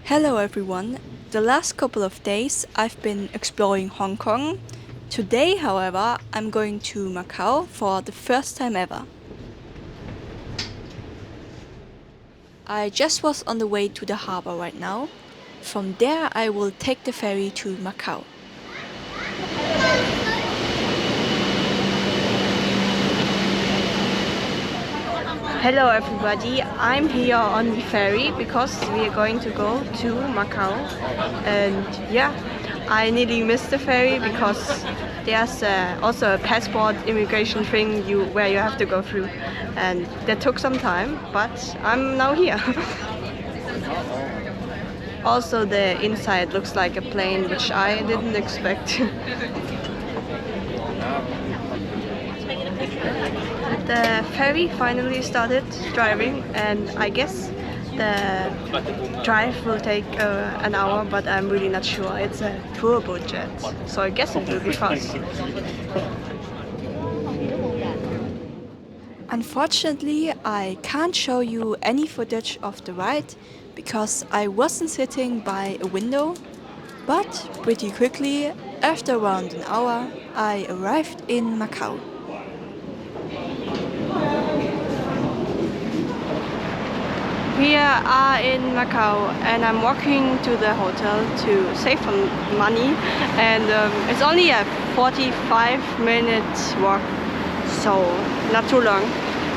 Hello everyone. The last couple of days I've been exploring Hong Kong. Today, however, I'm going to Macau for the first time ever. I just was on the way to the harbor right now. From there I will take the ferry to Macau. Hello everybody, I'm here on the ferry because we are going to go to Macau, and yeah, I nearly missed the ferry because there's also a passport immigration thing where you have to go through, and that took some time, but I'm now here. Also the inside looks like a plane, which I didn't expect. The ferry finally started driving, and I guess the drive will take an hour, but I'm really not sure. It's a turbojet, so I guess it will be fast. Unfortunately, I can't show you any footage of the ride because I wasn't sitting by a window, but pretty quickly, after around an hour, I arrived in Macau. We are in Macau, and I'm walking to the hotel to save some money, and it's only a 45-minute walk, so not too long.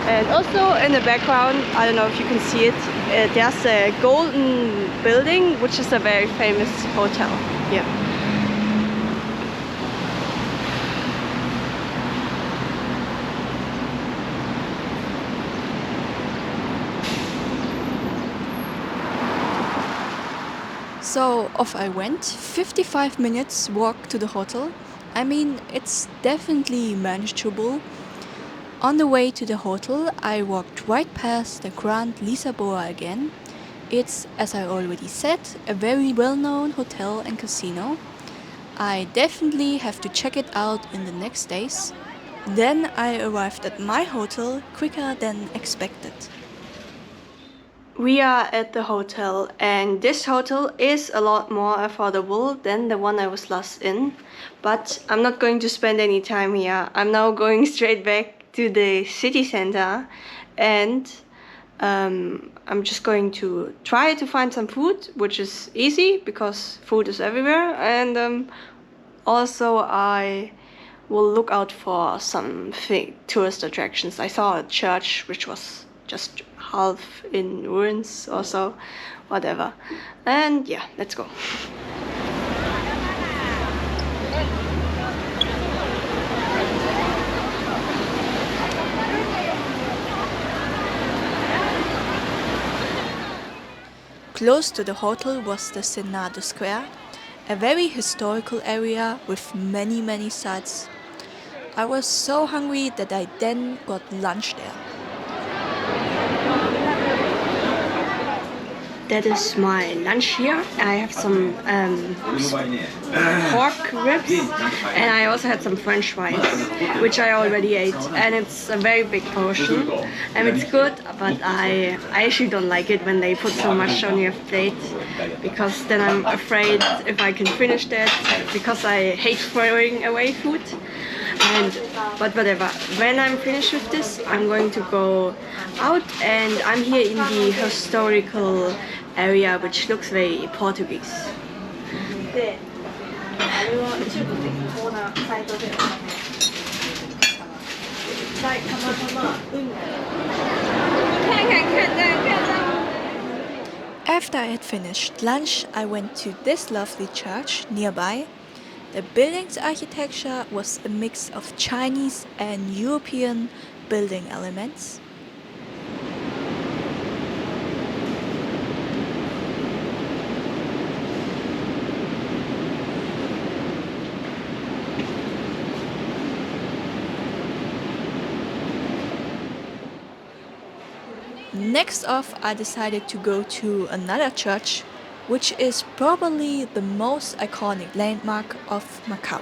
And also in the background, I don't know if you can see it, there's a golden building, which is a very famous hotel here. So off I went, 55 minutes walk to the hotel. I mean, it's definitely manageable. On the way to the hotel, I walked right past the Grand Lisboa again. It's, as I already said, a very well-known hotel and casino. I definitely have to check it out in the next days. Then I arrived at my hotel quicker than expected. We are at the hotel, and this hotel is a lot more affordable than the one I was last in. But I'm not going to spend any time here. I'm now going straight back to the city center, and I'm just going to try to find some food, which is easy because food is everywhere. And also I will look out for some tourist attractions. I saw a church which was just half in ruins or so, whatever. And yeah, let's go. Close to the hotel was the Senado Square, a very historical area with many sites. I was so hungry that I then got lunch there. That is my lunch here. I have some pork ribs, and I also had some french fries, which I already ate, and it's a very big portion, and it's good, but I actually don't like it when they put so much on your plate, because then I'm afraid if I can finish that, because I hate throwing away food. But whatever, when I'm finished with this, I'm going to go out, and I'm here in the historical area, which looks very Portuguese. After I had finished lunch, I went to this lovely church nearby. The building's architecture was a mix of Chinese and European building elements. Next off, I decided to go to another church, which is probably the most iconic landmark of Macau.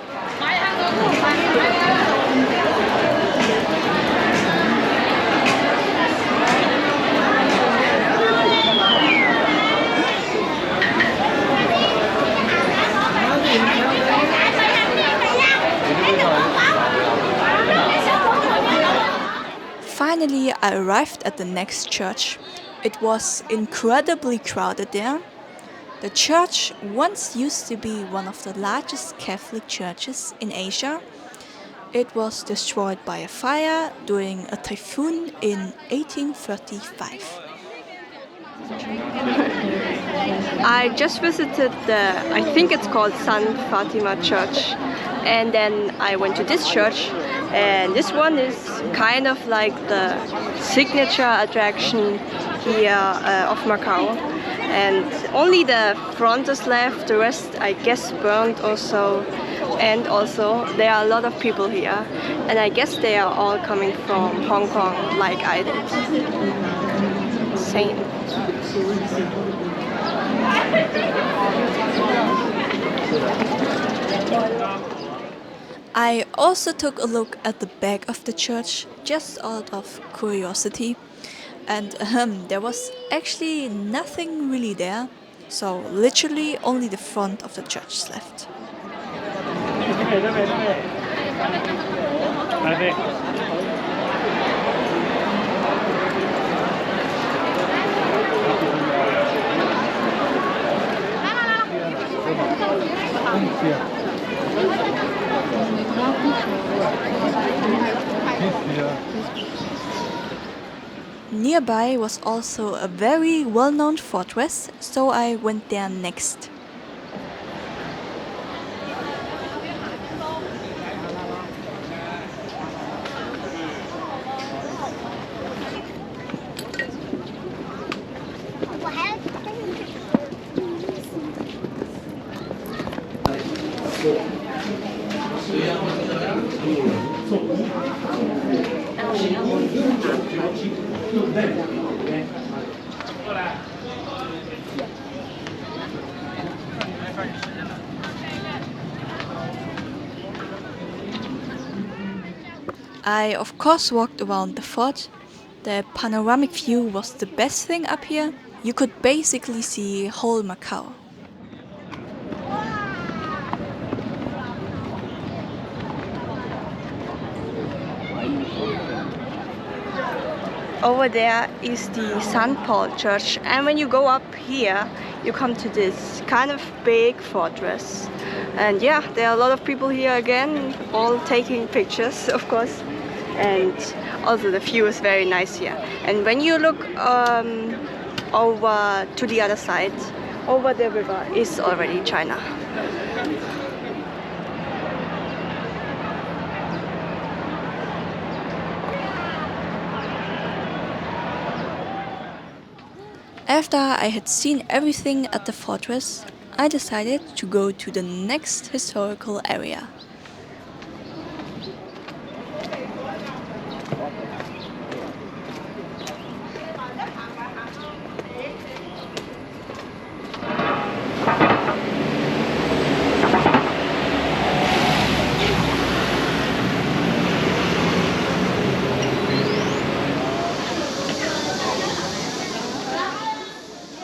Finally, I arrived at the next church. It was incredibly crowded there. The church once used to be one of the largest Catholic churches in Asia. It was destroyed by a fire during a typhoon in 1835. I just visited I think it's called San Fatima Church, and then I went to this church, and this one is kind of like the signature attraction here of Macau, and only the front is left, the rest I guess burned also, and also there are a lot of people here, and I guess they are all coming from Hong Kong like I did. Same. I also took a look at the back of the church just out of curiosity, and there was actually nothing really there, so literally only the front of the church is left. Nearby was also a very well-known fortress, so I went there next. I of course walked around the fort. The panoramic view was the best thing up here. You could basically see whole Macau. Over there is the St. Paul Church, and when you go up here you come to this kind of big fortress, and yeah, there are a lot of people here again, all taking pictures of course, and also the view is very nice here. And when you look over to the other side, over the river is already China. After I had seen everything at the fortress, I decided to go to the next historical area.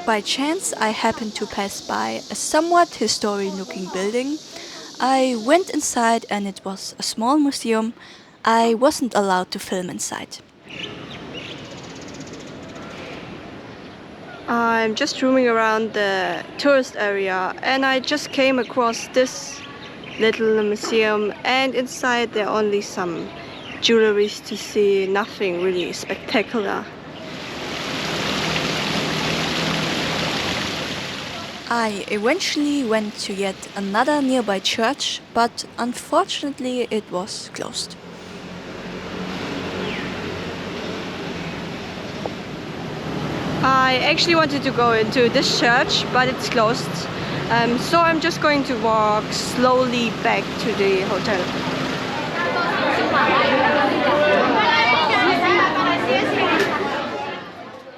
By chance, I happened to pass by a somewhat historic-looking building. I went inside and it was a small museum. I wasn't allowed to film inside. I'm just roaming around the tourist area, and I just came across this little museum, and inside there are only some jewelries to see, nothing really spectacular. I eventually went to yet another nearby church, but unfortunately it was closed. I actually wanted to go into this church, but it's closed. So I'm just going to walk slowly back to the hotel.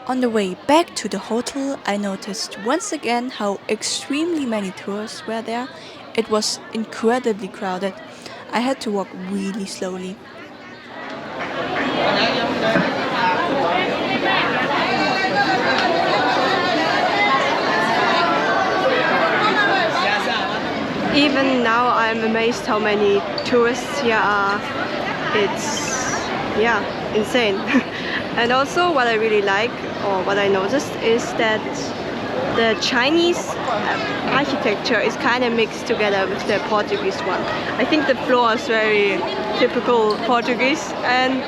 On the way back to the hotel, I noticed once again how extremely many tourists were there. It was incredibly crowded. I had to walk really slowly. Even now I'm amazed how many tourists here are. It's yeah, insane. And also what I really like, or what I noticed, is that the Chinese architecture is kind of mixed together with the Portuguese one. I think the floor is very typical Portuguese, and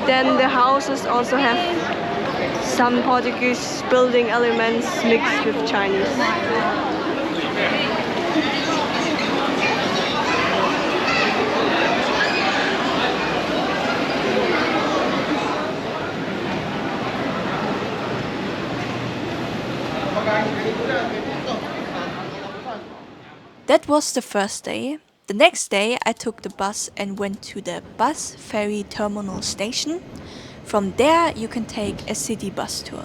then the houses also have some Portuguese building elements mixed with Chinese. That was the first day. The next day I took the bus and went to the bus ferry terminal station. From there you can take a city bus tour.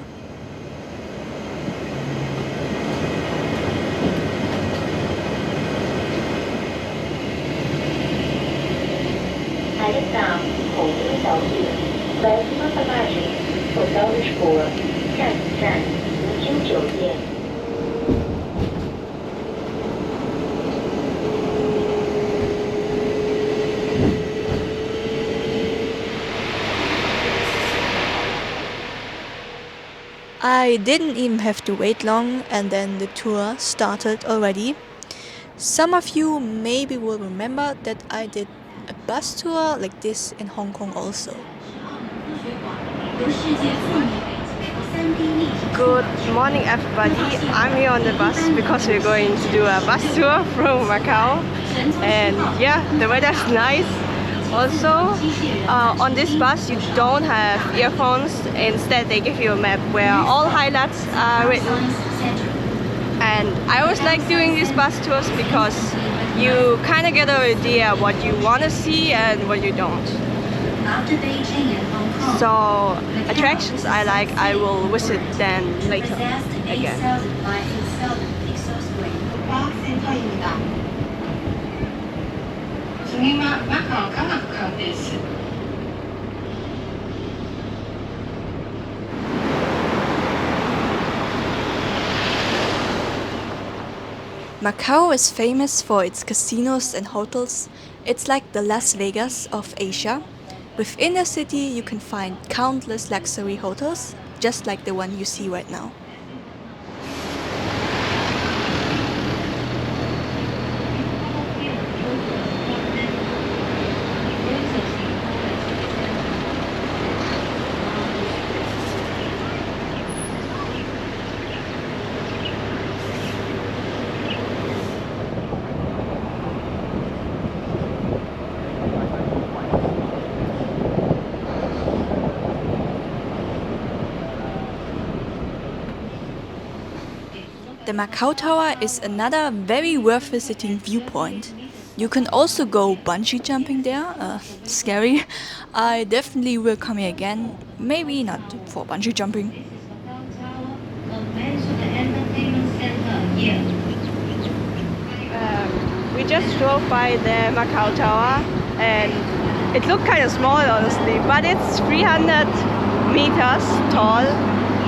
I didn't even have to wait long, and then the tour started already. Some of you maybe will remember that I did a bus tour like this in Hong Kong also. Good morning everybody, I'm here on the bus because we're going to do a bus tour from Macau, and yeah, the weather's nice. Also, on this bus you don't have earphones, instead they give you a map where all highlights are written. And I always like doing these bus tours because you kind of get an idea what you want to see and what you don't. So attractions I like, I will visit then later again. Macau is famous for its casinos and hotels. It's like the Las Vegas of Asia. Within the city you can find countless luxury hotels, just like the one you see right now. The Macau Tower is another very worth visiting viewpoint. You can also go bungee jumping there, scary. I definitely will come here again, maybe not for bungee jumping. We just drove by the Macau Tower and it looked kind of small honestly, but it's 300 meters tall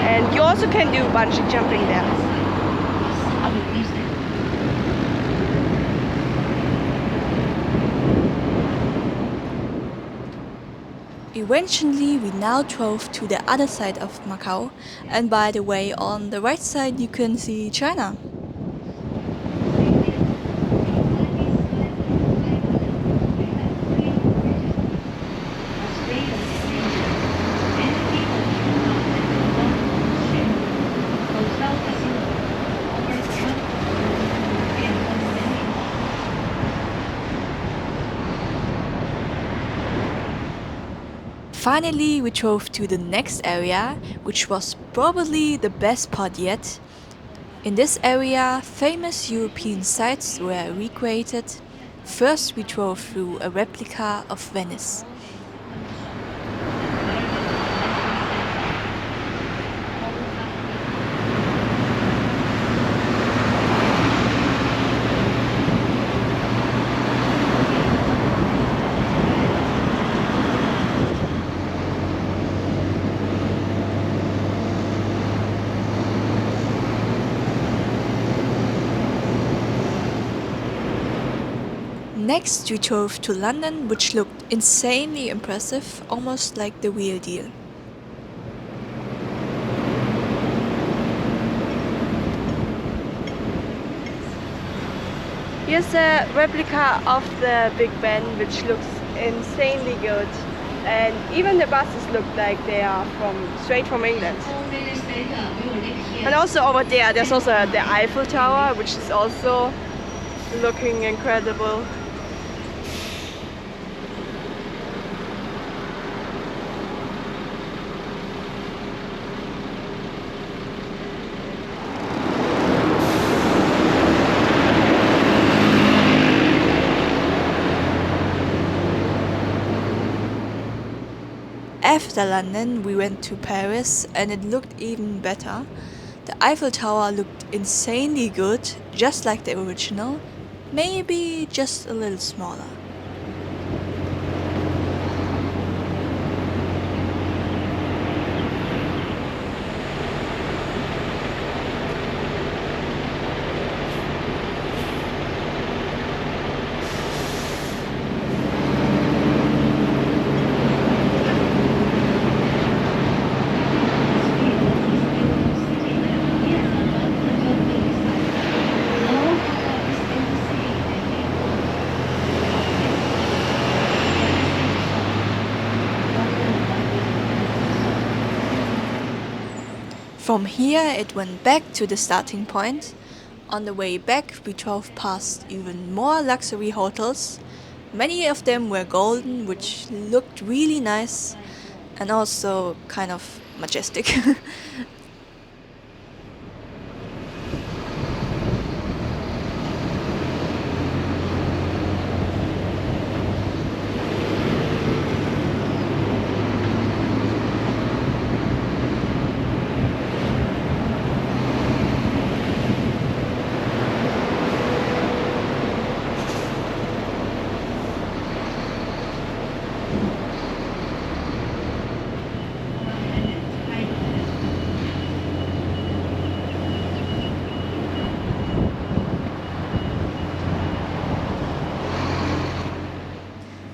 and you also can do bungee jumping there. Eventually we now drove to the other side of Macau, and by the way, on the right side you can see China. Finally, we drove to the next area, which was probably the best part yet. In this area, famous European sites were recreated. First, we drove through a replica of Venice. Next, we drove to London, which looked Insanely impressive, almost like the real deal. Here's a replica of the Big Ben, which looks insanely good. And even the buses look like they are straight from England. And also over there's also the Eiffel Tower, which is also looking incredible. After London, we went to Paris and it looked even better. The Eiffel Tower looked insanely good, just like the original, maybe just a little smaller. From here it went back to the starting point. On the way back we drove past even more luxury hotels. Many of them were golden, which looked really nice and also kind of majestic.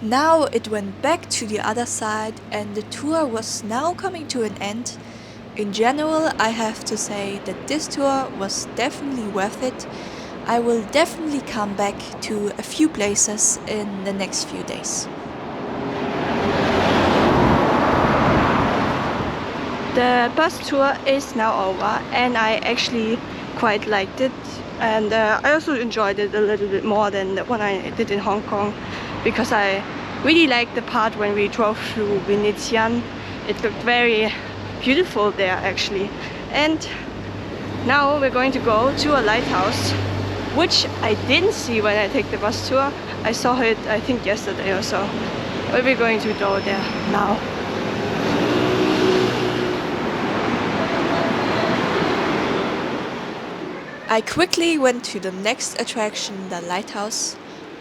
Now it went back to the other side and the tour was now coming to an end. In general, I have to say that this tour was definitely worth it. I will definitely come back to a few places in the next few days. The bus tour is now over and I actually quite liked it, and I also enjoyed it a little bit more than the one I did in Hong Kong, because I really liked the part when we drove through Venetian. It looked very beautiful there actually. And now we're going to go to a lighthouse, which I didn't see when I took the bus tour. I saw it I think yesterday or so, but we're going to go there now. I quickly went to the next attraction, the lighthouse.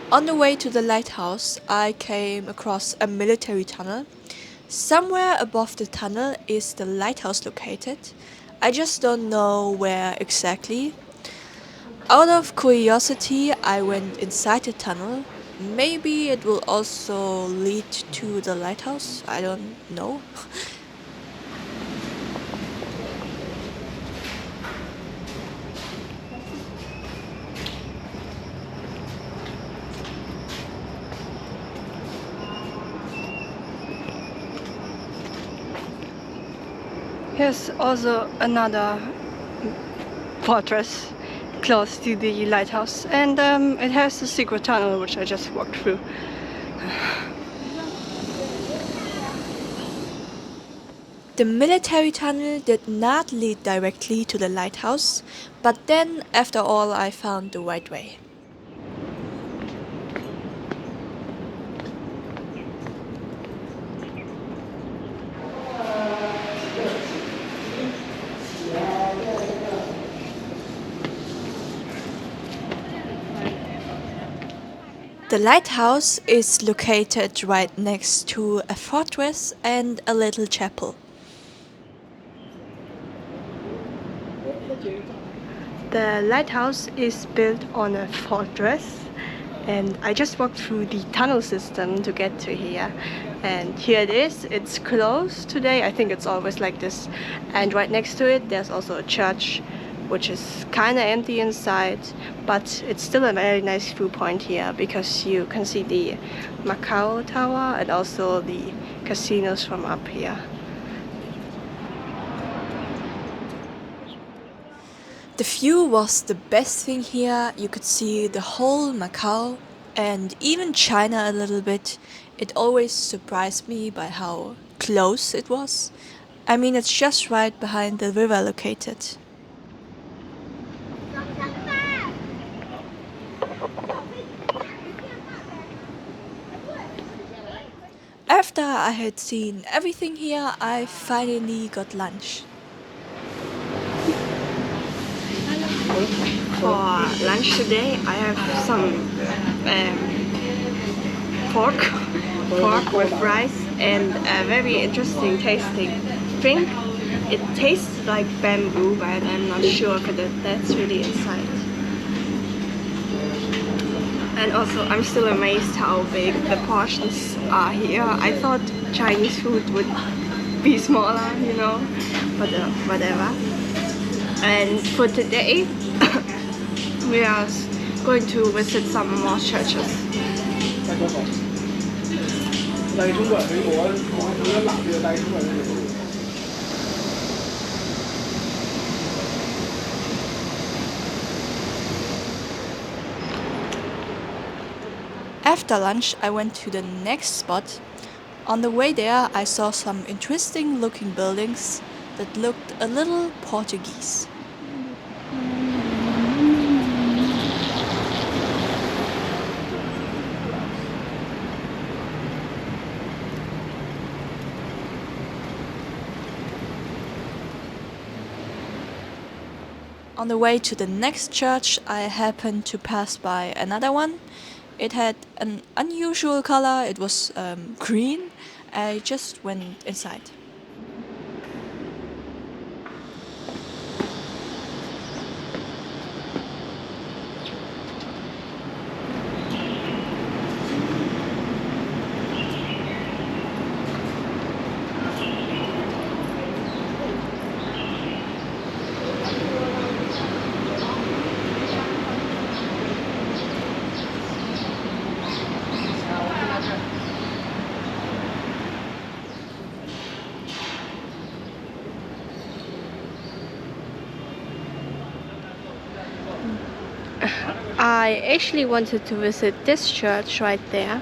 On the way to the lighthouse, I came across a military tunnel. Somewhere above the tunnel is the lighthouse located. I just don't know where exactly. Out of curiosity, I went inside the tunnel. Maybe it will also lead to the lighthouse, I don't know. Here's also another fortress close to the lighthouse, and it has a secret tunnel which I just walked through. The military tunnel did not lead directly to the lighthouse, but then, after all, I found the right way. The lighthouse is located right next to a fortress and a little chapel. The lighthouse is built on a fortress, and I just walked through the tunnel system to get to here, and here it is. It's closed today. I think it's always like this. And right next to it there's also a church, which is kind of empty inside, but it's still a very nice viewpoint here because you can see the Macau tower and also the casinos from up here. The view was the best thing here. You could see the whole Macau and even China a little bit. It always surprised me by how close it was. I mean, it's just right behind the river located. After I had seen everything here, I finally got lunch. For lunch today, I have some pork with rice and a very interesting tasting drink. It tastes like bamboo, but I'm not sure if that's really inside. And also, I'm still amazed how big the portions are here. I thought Chinese food would be smaller, you know, but whatever. And for today, we are going to visit some more churches. After lunch, I went to the next spot. On the way there, I saw some interesting looking buildings that looked a little Portuguese. On the way to the next church, I happened to pass by another one. It had an unusual color. It was green. I just went inside. I actually wanted to visit this church right there,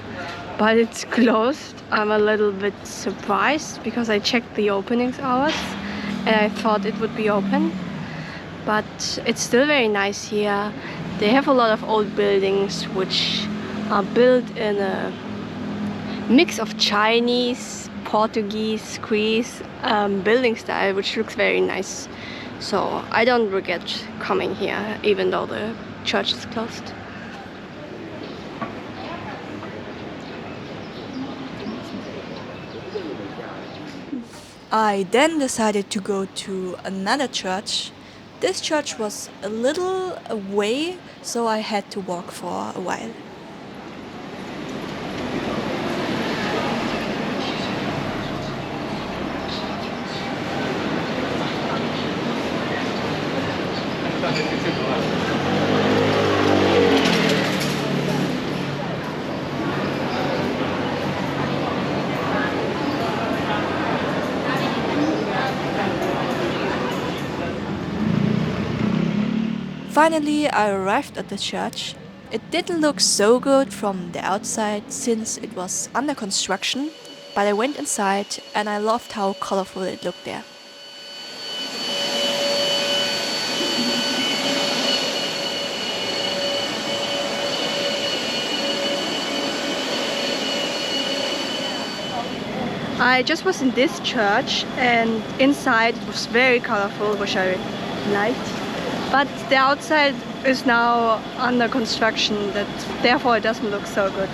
but it's closed. I'm a little bit surprised because I checked the opening hours and I thought it would be open. But it's still very nice here. They have a lot of old buildings which are built in a mix of Chinese, Portuguese, Greece building style, which looks very nice. So I don't regret coming here, even though the church is closed. I then decided to go to another church. This church was a little away, so I had to walk for a while. Finally, I arrived at the church. It didn't look so good from the outside since it was under construction, but I went inside and I loved how colorful it looked there. I just was in this church and inside it was very colorful, which I liked. But the outside is now under construction, therefore it doesn't look so good.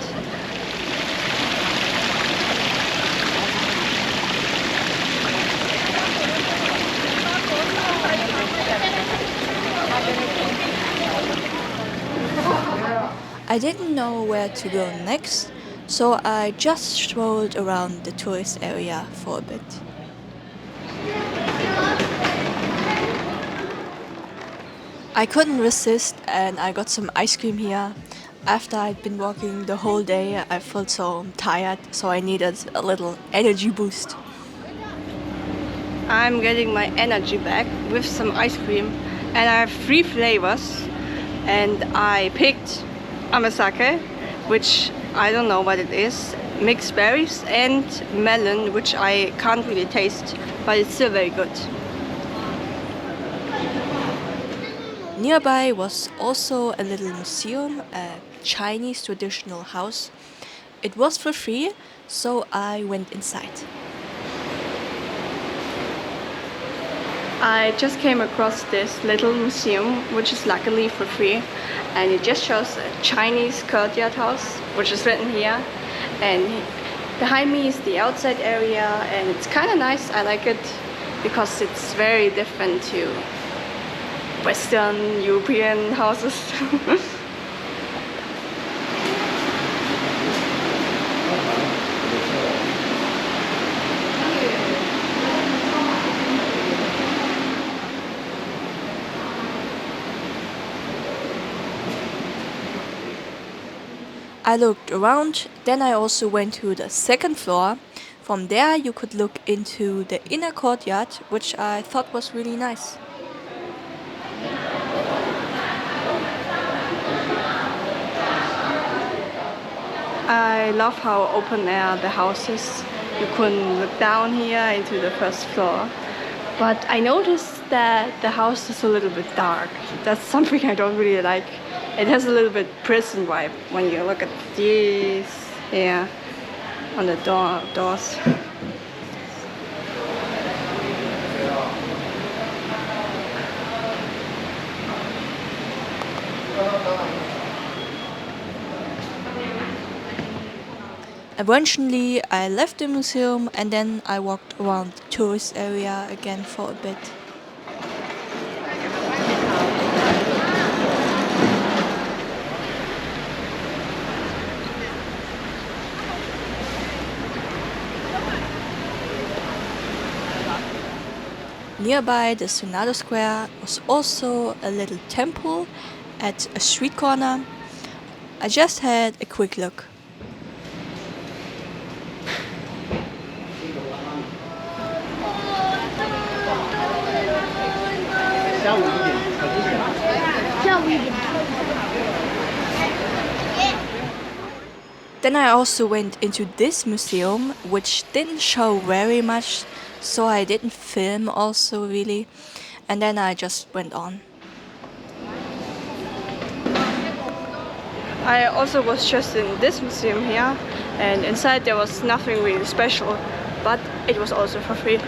I didn't know where to go next, so I just strolled around the tourist area for a bit. I couldn't resist and I got some ice cream here. After I'd been walking the whole day, I felt so tired, so I needed a little energy boost. I'm getting my energy back with some ice cream, and I have 3 flavors, and I picked amasake, which I don't know what it is, mixed berries, and melon, which I can't really taste, but it's still very good. Nearby was also a little museum, a Chinese traditional house. It was for free, so I went inside. I just came across this little museum, which is luckily for free, and it just shows a Chinese courtyard house, which is written here, and behind me is the outside area, and it's kind of nice. I like it because it's very different to Western European houses. I looked around, then I also went to the second floor. From there, you could look into the inner courtyard, which I thought was really nice. I love how open air the house is. You can look down here into the first floor. But I noticed that the house is a little bit dark. That's something I don't really like. It has a little bit prison vibe when you look at these here on the doors. Eventually, I left the museum and then I walked around the tourist area again for a bit. Nearby the Senado Square was also a little temple at a street corner. I just had a quick look. Then I also went into this museum, which didn't show very much, so I didn't film also really, and then I just went on. I also was just in this museum here, and inside there was nothing really special, but it was also for free.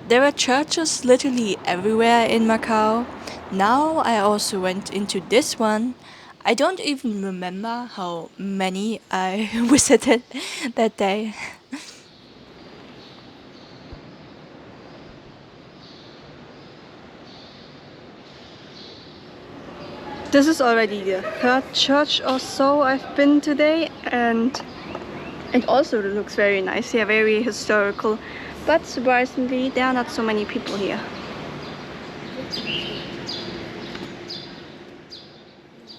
There are churches literally everywhere in Macau. Now I also went into this one. I don't even remember how many I visited that day. This is already the 3rd church or so I've been today, and it also looks very nice here, very historical. But surprisingly, there are not so many people here.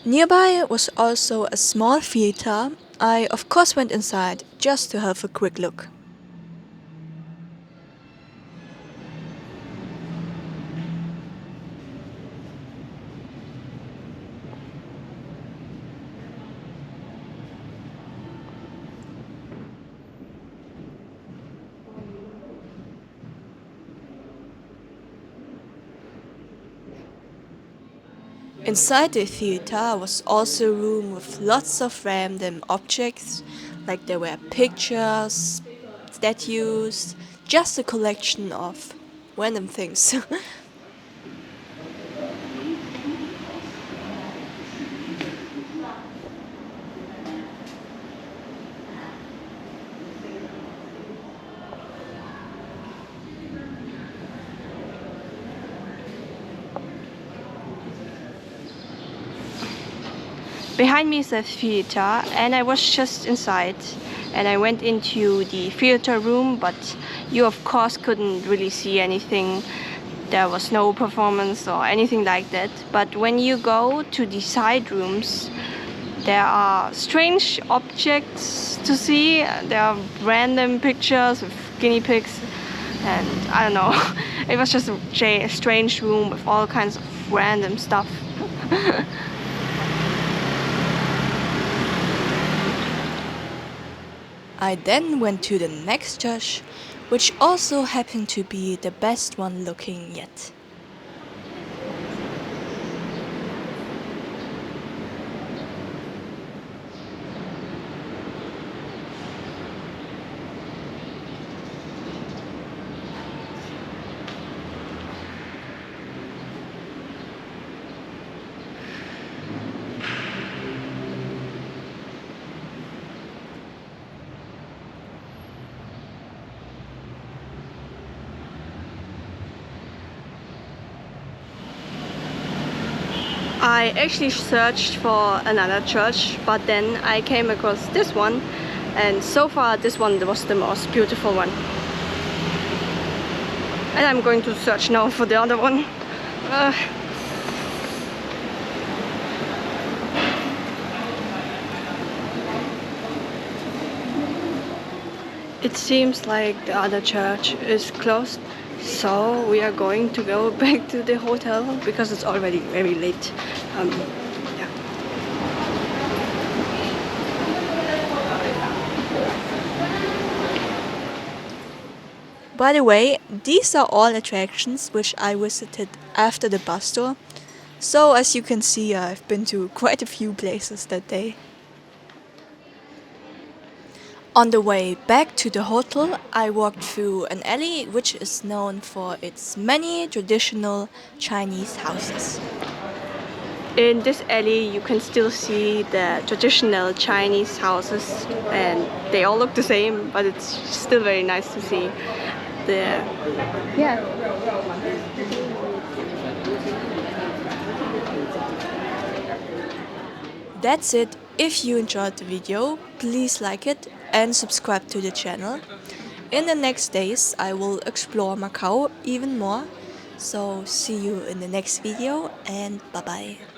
Nearby was also a small theater. I of course went inside just to have a quick look. Inside the theater was also a room with lots of random objects, like there were pictures, statues, just a collection of random things. Behind me is a theater, and I was just inside. And I went into the theater room, but you of course couldn't really see anything. There was no performance or anything like that. But when you go to the side rooms, there are strange objects to see. There are random pictures with guinea pigs, and I don't know. It was just a strange room with all kinds of random stuff. I then went to the next church, which also happened to be the best one looking yet. I actually searched for another church, but then I came across this one, and so far this one was the most beautiful one. And I'm going to search now for the other one. It seems like the other church is closed, so we are going to go back to the hotel because it's already very late. Yeah. By the way, these are all attractions which I visited after the bus tour. So as you can see, I've been to quite a few places that day. On the way back to the hotel, I walked through an alley which is known for its many traditional Chinese houses. In this alley you can still see the traditional Chinese houses, and they all look the same, but it's still very nice to see the That's it. If you enjoyed the video, please like it and subscribe to the channel. In the next days, I will explore Macau even more. So see you in the next video, and bye bye.